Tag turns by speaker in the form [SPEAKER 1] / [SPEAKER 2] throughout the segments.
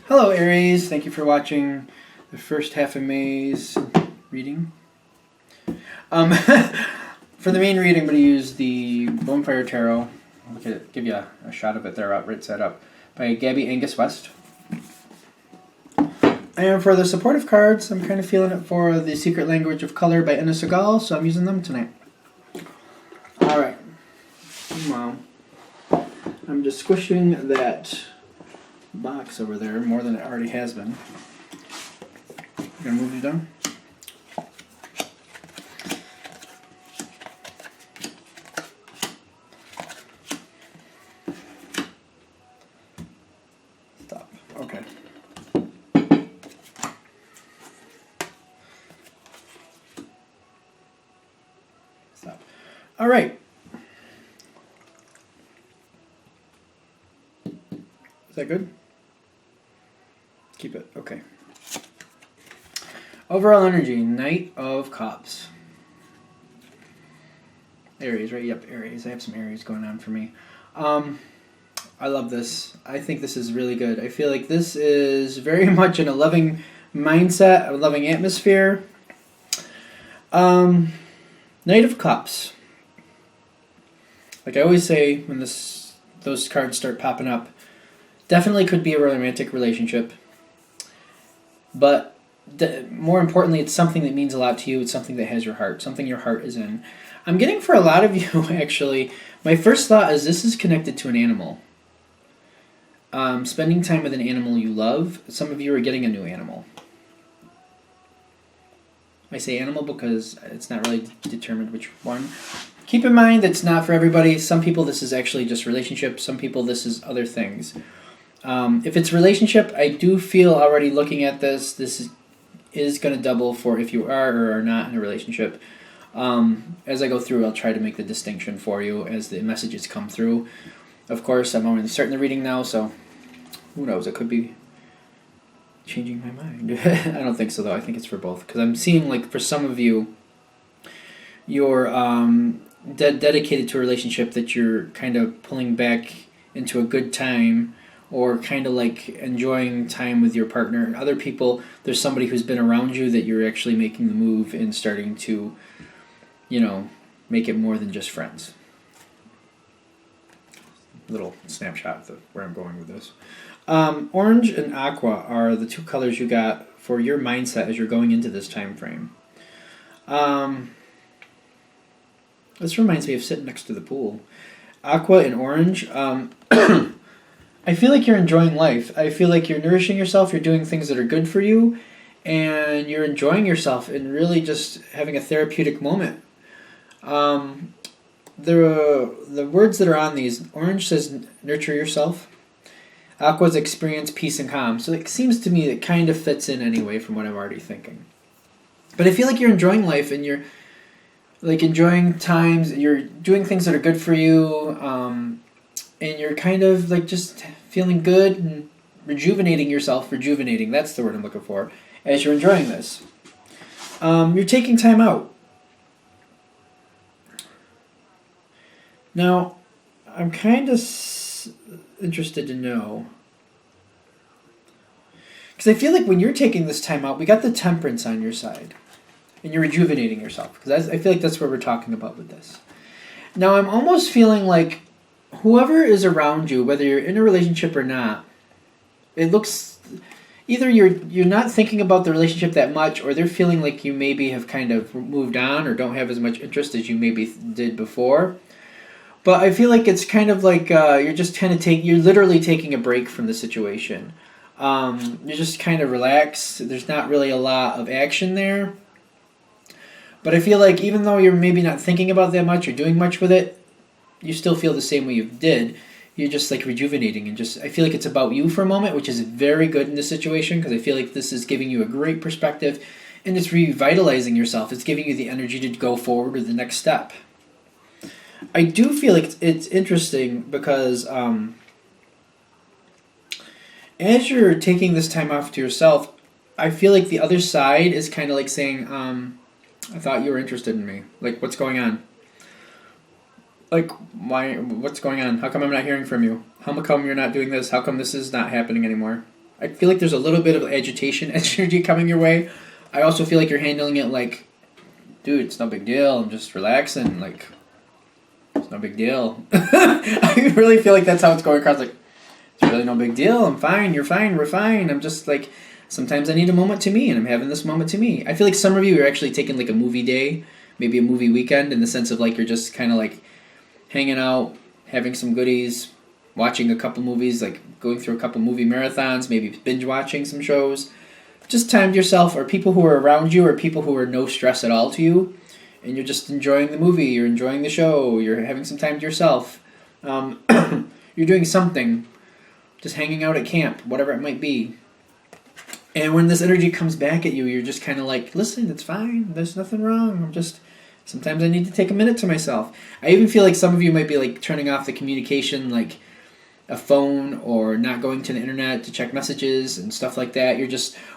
[SPEAKER 1] Hello Aries, thank you for watching the first half of May's reading. Um, for the main reading, I'm going to use the Bonefire Tarot. I'll give you a shot of it there, right side up, by Gabby Angus West. And for the supportive cards, I'm kind of feeling it for The Secret Language of Color by Ina Segal, so I'm using them tonight. Alright. Wow. I'm just squishing that box over there more than it already has been. I'm going to move you down. Stop. Okay. Stop. All right. Is that good? Keep it. Okay. Overall energy, Knight of Cups. Aries, right? Yep, Aries. I have some Aries going on for me. I love this. I think this is really good. I feel like this is very much in a loving mindset, a loving atmosphere. Knight of Cups. Like I always say when those cards start popping up, definitely could be a romantic relationship. But more importantly, it's something that means a lot to you. It's something that has your heart, something your heart is in. I'm getting for a lot of you, actually, my first thought is this is connected to an animal. Spending time with an animal you love. Some of you are getting a new animal. I say animal because it's not really determined which one. Keep in mind that's not for everybody. Some people this is actually just relationship. Some people this is other things. If it's relationship, I do feel already looking at this is going to double for if you are or are not in a relationship. As I go through, I'll try to make the distinction for you as the messages come through. Of course, I'm only starting the reading now, so who knows? It could be changing my mind. I don't think so, though. I think it's for both. Because I'm seeing, like, for some of you, you're dedicated to a relationship that you're kind of pulling back into a good time or kind of like enjoying time with your partner. Other people, there's somebody who's been around you that you're actually making the move and starting to, make it more than just friends. Little snapshot of where I'm going with this. Orange and aqua are the two colors you got for your mindset as you're going into this time frame. This reminds me of sitting next to the pool. Aqua and orange. I feel like you're enjoying life. I feel like you're nourishing yourself. You're doing things that are good for you, and you're enjoying yourself and really just having a therapeutic moment. The words that are on these, orange says nurture yourself. Aqua's experience peace and calm. So it seems to me it kind of fits in anyway from what I'm already thinking. But I feel like you're enjoying life and you're like enjoying times. You're doing things that are good for you, and you're kind of like just feeling good and rejuvenating yourself. Rejuvenating, that's the word I'm looking for. As you're enjoying this, you're taking time out. Now, I'm kind of interested to know, because I feel like when you're taking this time out, we got the temperance on your side, and you're rejuvenating yourself, because I feel like that's what we're talking about with this. Now, I'm almost feeling like whoever is around you, whether you're in a relationship or not, it looks either you're not thinking about the relationship that much, or they're feeling like you maybe have kind of moved on or don't have as much interest as you maybe did before. But I feel like it's kind of like you're just kind of you're literally taking a break from the situation. You're just kind of relaxed. There's not really a lot of action there. But I feel like even though you're maybe not thinking about that much or doing much with it, you still feel the same way you did. You're just like rejuvenating and I feel like it's about you for a moment, which is very good in this situation because I feel like this is giving you a great perspective and it's revitalizing yourself. It's giving you the energy to go forward with the next step. I do feel like it's interesting because as you're taking this time off to yourself, I feel like the other side is kind of like saying, I thought you were interested in me. Like, what's going on? Like, why? What's going on? How come I'm not hearing from you? How come you're not doing this? How come this is not happening anymore? I feel like there's a little bit of agitation energy coming your way. I also feel like you're handling it like, dude, it's no big deal. I'm just relaxing. Like, it's no big deal. I really feel like that's how it's going across. Like, it's really no big deal. I'm fine. You're fine. We're fine. I'm just like, sometimes I need a moment to me, and I'm having this moment to me. I feel like some of you are actually taking like a movie day, maybe a movie weekend, in the sense of like you're just kind of like hanging out, having some goodies, watching a couple movies, like going through a couple movie marathons, maybe binge watching some shows. Just time to yourself, or people who are around you, or people who are no stress at all to you, and you're just enjoying the movie, you're enjoying the show, you're having some time to yourself. You're doing something, just hanging out at camp, whatever it might be. And when this energy comes back at you, you're just kind of like, listen, it's fine. There's nothing wrong. Sometimes I need to take a minute to myself. I even feel like some of you might be like turning off the communication, like a phone, or not going to the internet to check messages and stuff like that.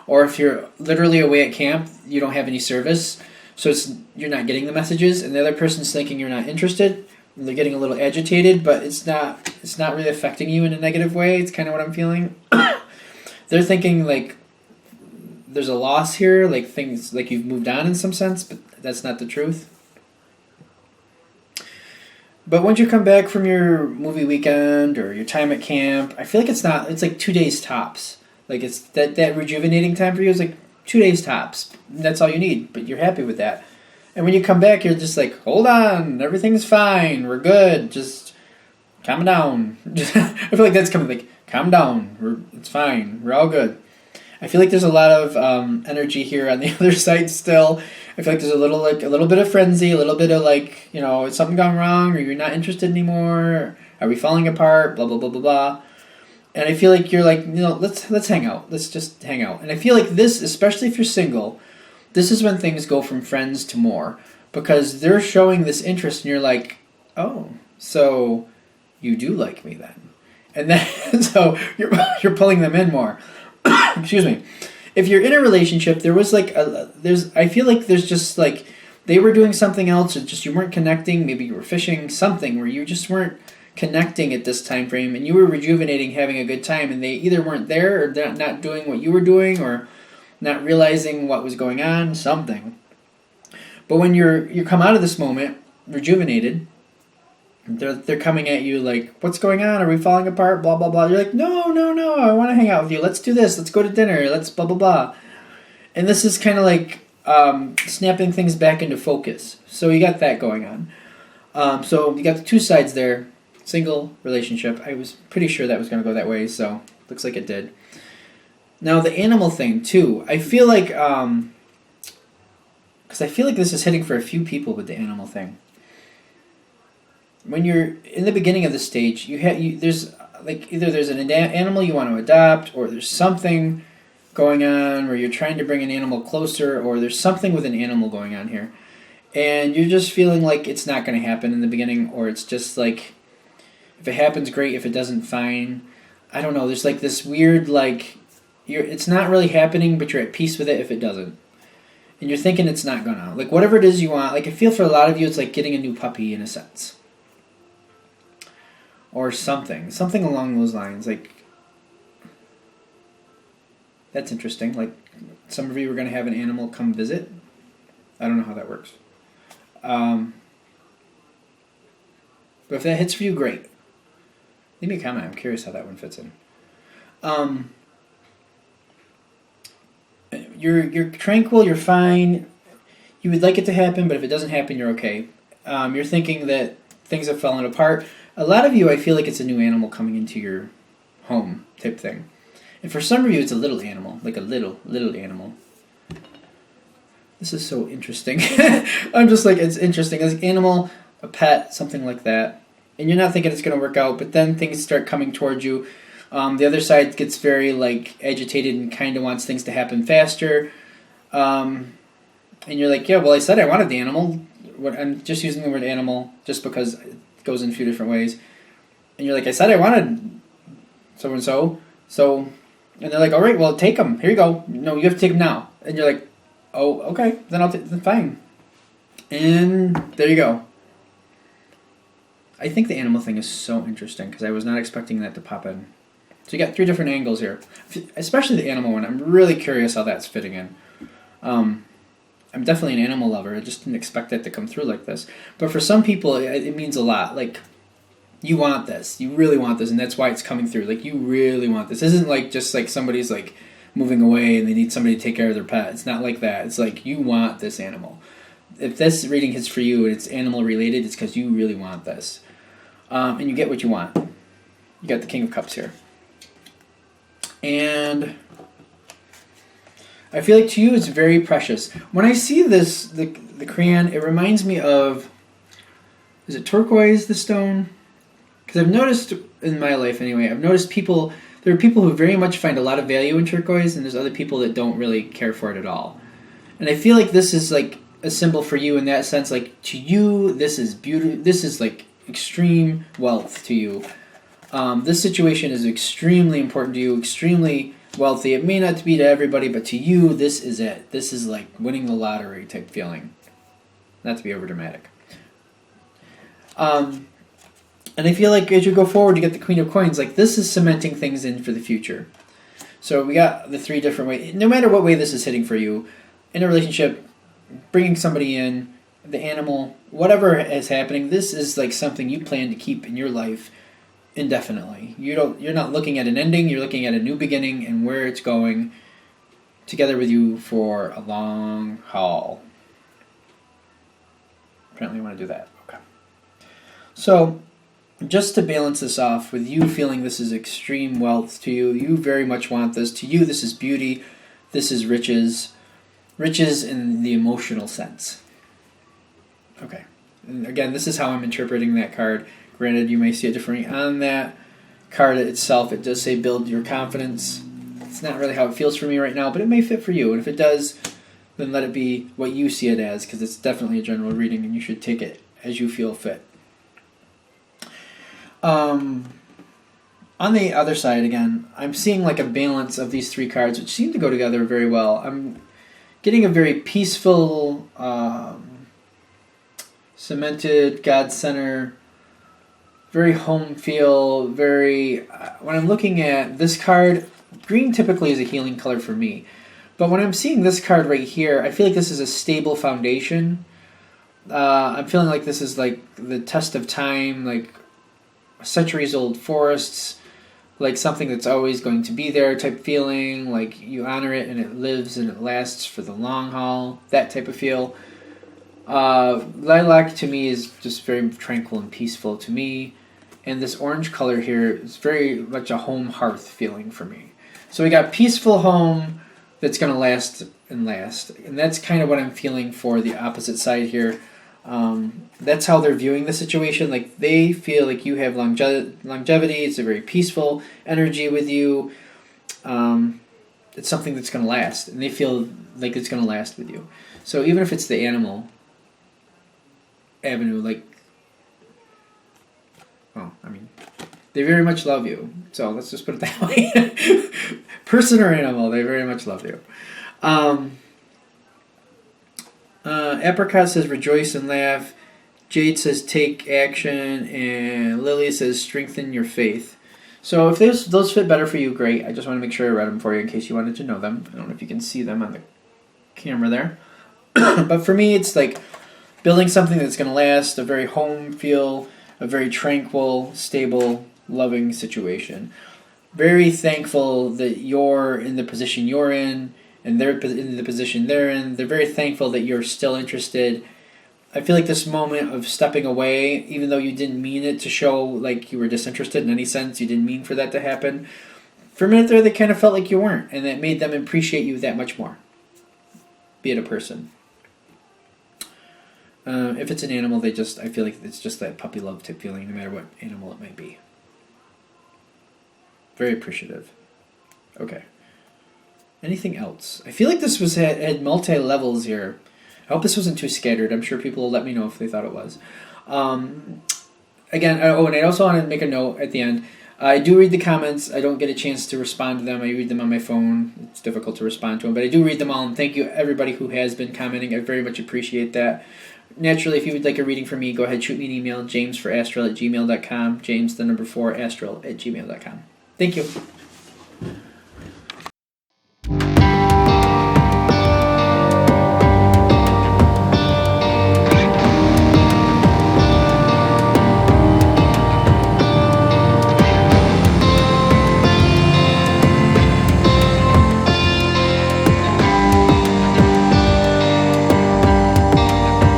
[SPEAKER 1] Or if you're literally away at camp, you don't have any service, so you're not getting the messages, and the other person's thinking you're not interested. And they're getting a little agitated, but it's not really affecting you in a negative way. It's kind of what I'm feeling. They're thinking like there's a loss here, like things like you've moved on in some sense, but that's not the truth. But once you come back from your movie weekend or your time at camp, I feel like it's like 2 days tops. Like it's that rejuvenating time for you is like 2 days tops. That's all you need, but you're happy with that. And when you come back, you're just like, hold on, everything's fine, we're good, just calm down. I feel like that's coming, like, calm down, it's fine, we're all good. I feel like there's a lot of energy here on the other side still. I feel like there's a little bit of frenzy, a little bit of like, is something gone wrong, or you're not interested anymore? Are we falling apart? Blah blah blah blah blah. And I feel like you're like, let's hang out. Let's just hang out. And I feel like this, especially if you're single, this is when things go from friends to more, because they're showing this interest, and you're like, oh, so you do like me then, and then so you're pulling them in more. Excuse me. If you're in a relationship, there was like I feel like there's just like they were doing something else, or just you weren't connecting. Maybe you were fishing, something where you just weren't connecting at this time frame, and you were rejuvenating, having a good time, and they either weren't there, or not doing what you were doing, or not realizing what was going on, something. But when you come out of this moment rejuvenated, they're coming at you like, what's going on? Are we falling apart? Blah, blah, blah. You're like, no, I want to hang out with you. Let's do this. Let's go to dinner. Let's blah, blah, blah. And this is kind of like snapping things back into focus. So you got that going on. So you got the two sides there. Single relationship. I was pretty sure that was going to go that way, so looks like it did. Now the animal thing too. I feel like, because I feel like this is hitting for a few people with the animal thing. When you're in the beginning of the stage, there's like either there's an animal you want to adopt, or there's something going on where you're trying to bring an animal closer, or there's something with an animal going on here, and you're just feeling like it's not going to happen in the beginning, or it's just like if it happens, great. If it doesn't, fine. I don't know. There's like this weird like it's not really happening, but you're at peace with it if it doesn't, and you're thinking it's not gonna, like, whatever it is you want. Like I feel for a lot of you, it's like getting a new puppy in a sense. Or something along those lines. Like, that's interesting. Like, some of you are going to have an animal come visit. I don't know how that works. But if that hits for you, great. Leave me a comment. I'm curious how that one fits in. You're tranquil. You're fine. You would like it to happen, but if it doesn't happen, you're okay. You're thinking that things have fallen apart. A lot of you, I feel like it's a new animal coming into your home type thing. And for some of you, it's a little animal, like a little animal. This is so interesting. I'm just like, it's interesting. It's an animal, a pet, something like that. And you're not thinking it's going to work out, but then things start coming towards you. The other side gets very like agitated and kind of wants things to happen faster. And you're like, yeah, well, I said I wanted the animal. I'm just using the word animal just because it goes in a few different ways. And you're like, I said I wanted so-and-so. So, and they're like, all right, well, take them. Here you go. No, you have to take them now. And you're like, oh, okay, then fine. And there you go. I think the animal thing is so interesting because I was not expecting that to pop in. So you got 3 different angles here, especially the animal one. I'm really curious how that's fitting in. I'm definitely an animal lover. I just didn't expect that to come through like this. But for some people, it means a lot. Like, you want this. You really want this, and that's why it's coming through. Like, you really want this. This isn't like just like somebody's like moving away and they need somebody to take care of their pet. It's not like that. It's like you want this animal. If this reading is for you and it's animal related, it's because you really want this. And you get what you want. You got the King of Cups here. And I feel like to you it's very precious. When I see this, the crayon, it reminds me of, is it turquoise, the stone? Because I've noticed in my life anyway, I've noticed there are people who very much find a lot of value in turquoise, and there's other people that don't really care for it at all. And I feel like this is like a symbol for you in that sense. Like, to you, this is beauty. This is like extreme wealth to you. This situation is extremely important to you, extremely wealthy. It may not be to everybody, but to you, this is it. This is like winning the lottery type feeling. Not to be overdramatic. And I feel like as you go forward, you get the Queen of Coins. Like, this is cementing things in for the future. So we got the 3 different ways. No matter what way this is hitting for you, in a relationship, bringing somebody in, the animal, whatever is happening, this is like something you plan to keep in your life indefinitely. You're not looking at an ending. You're looking at a new beginning and where it's going together with you for a long haul. Apparently, you want to do that. Okay. So, just to balance this off with you feeling this is extreme wealth to you, you very much want this. To you, this is beauty. This is riches. Riches in the emotional sense. Okay. And again, this is how I'm interpreting that card. Granted, you may see it differently. On that card itself, it does say build your confidence. It's not really how it feels for me right now, but it may fit for you. And if it does, then let it be what you see it as, because it's definitely a general reading and you should take it as you feel fit. On the other side, again, I'm seeing like a balance of these 3 cards, which seem to go together very well. I'm getting a very peaceful, cemented, God center, very home feel, very... when I'm looking at this card, green typically is a healing color for me. But when I'm seeing this card right here, I feel like this is a stable foundation. I'm feeling like this is like the test of time, like centuries-old forests, like something that's always going to be there type feeling, like you honor it and it lives and it lasts for the long haul, that type of feel. Lilac to me is just very tranquil and peaceful to me, and this orange color here is very much a home hearth feeling for me. So we got peaceful home that's going to last, and that's kind of what I'm feeling for the opposite side here. That's how they're viewing the situation. Like, they feel like you have longevity. It's a very peaceful energy with you. It's something that's going to last, and they feel like it's going to last with you. So even if it's the animal avenue, like, well, I mean, they very much love you. So let's just put it that way. Person or animal, they very much love you. Apricot says rejoice and laugh. Jade says take action. And Lily says strengthen your faith. So if those fit better for you, great. I just want to make sure I read them for you in case you wanted to know them. I don't know if you can see them on the camera there. But for me, it's like building something that's going to last, a very home feel, a very tranquil, stable, loving situation. Very thankful that you're in the position you're in, and they're in the position they're in. They're very thankful that you're still interested. I feel like this moment of stepping away, even though you didn't mean it to show like you were disinterested in any sense, you didn't mean for that to happen. For a minute there, they kind of felt like you weren't, and that made them appreciate you that much more. Be it a person. If it's an animal, I feel like it's just that puppy love type feeling, no matter what animal it might be. Very appreciative. Okay. Anything else? I feel like this had multi-levels here. I hope this wasn't too scattered. I'm sure people will let me know if they thought it was. Again, and I also want to make a note at the end. I do read the comments. I don't get a chance to respond to them. I read them on my phone. It's difficult to respond to them, but I do read them all, and thank you everybody who has been commenting. I very much appreciate that. Naturally, if you would like a reading from me, go ahead, shoot me an email, jamesforastral@gmail.com, james4astral@gmail.com. Thank you.